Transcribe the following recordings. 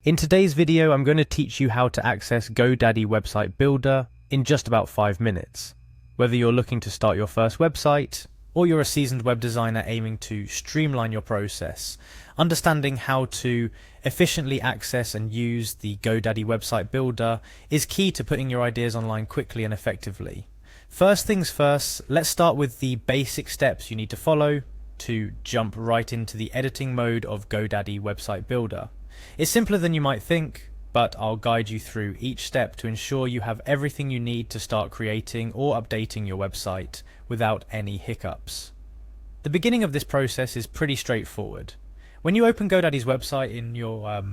In today's video, I'm going to teach you how to access Godaddy Website Builder in just about 5 minutes. Whether you're looking to start your first website, or you're a seasoned web designer aiming to streamline your process, understanding how to efficiently access and use the Godaddy Website Builder is key to putting your ideas online quickly and effectively. First things first, let's start with the basic steps you need to follow to jump right into the editing mode of Godaddy Website Builder. It's simpler than you might think, but I'll guide you through each step to ensure you have everything you need to start creating or updating your website without any hiccups. The beginning of this process is pretty straightforward. When you open Godaddy's website in your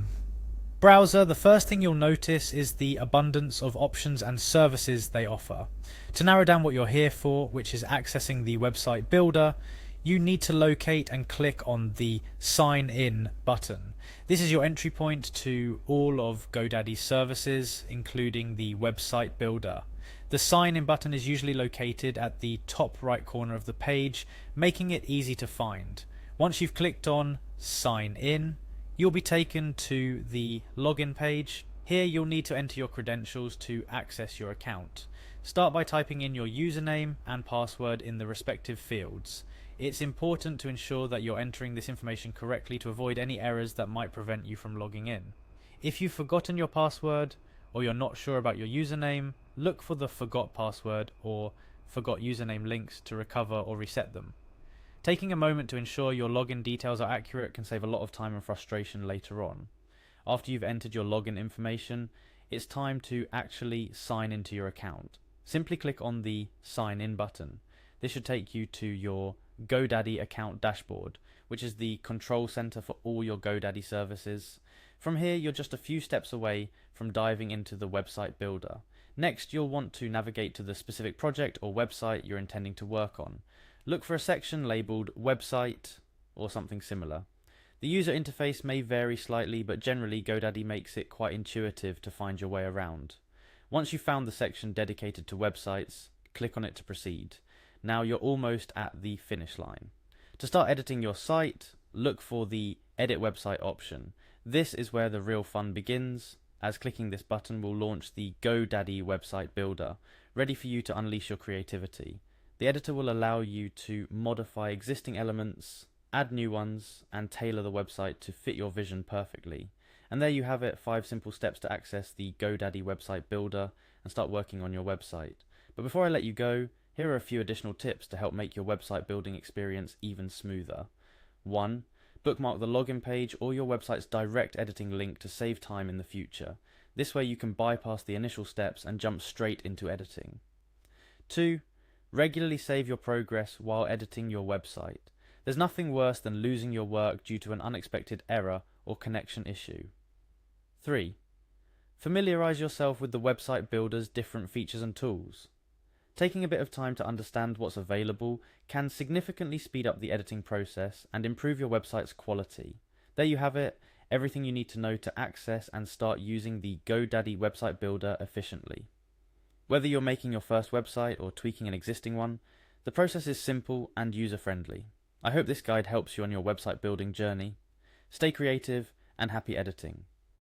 browser, the first thing you'll notice is the abundance of options and services they offer. To narrow down what you're here for, which is accessing the website builder, you need to locate and click on the Sign In button. This is your entry point to all of Godaddy's services, including the website builder. The Sign In button is usually located at the top right corner of the page, making it easy to find. Once you've clicked on Sign In, you'll be taken to the login page. Here you'll need to enter your credentials to access your account. Start by typing in your username and password in the respective fields. It's important to ensure that you're entering this information correctly to avoid any errors that might prevent you from logging in. If you've forgotten your password or you're not sure about your username, look for the Forgot Password or Forgot Username links to recover or reset them. Taking a moment to ensure your login details are accurate can save a lot of time and frustration later on. After you've entered your login information, it's time to actually sign into your account. Simply click on the Sign In button. This should take you to your Godaddy account dashboard, which is the control center for all your Godaddy services. From here, you're just a few steps away from diving into the website builder. Next, you'll want to navigate to the specific project or website you're intending to work on. Look for a section labeled Website or something similar. The user interface may vary slightly, but generally Godaddy makes it quite intuitive to find your way around. Once you've found the section dedicated to websites, click on it to proceed. Now you're almost at the finish line. To start editing your site, look for the Edit Website option. This is where the real fun begins, as clicking this button will launch the Godaddy Website Builder, ready for you to unleash your creativity. The editor will allow you to modify existing elements, add new ones, and tailor the website to fit your vision perfectly. And there you have it, 5 simple steps to access the Godaddy Website Builder and start working on your website. But before I let you go, here are a few additional tips to help make your website building experience even smoother. 1. Bookmark the login page or your website's direct editing link to save time in the future. This way you can bypass the initial steps and jump straight into editing. 2. Regularly save your progress while editing your website. There's nothing worse than losing your work due to an unexpected error or connection issue. 3. Familiarize yourself with the website builder's different features and tools. Taking a bit of time to understand what's available can significantly speed up the editing process and improve your website's quality. There you have it, everything you need to know to access and start using the Godaddy Website Builder efficiently. Whether you're making your first website or tweaking an existing one, the process is simple and user-friendly. I hope this guide helps you on your website building journey. Stay creative and happy editing.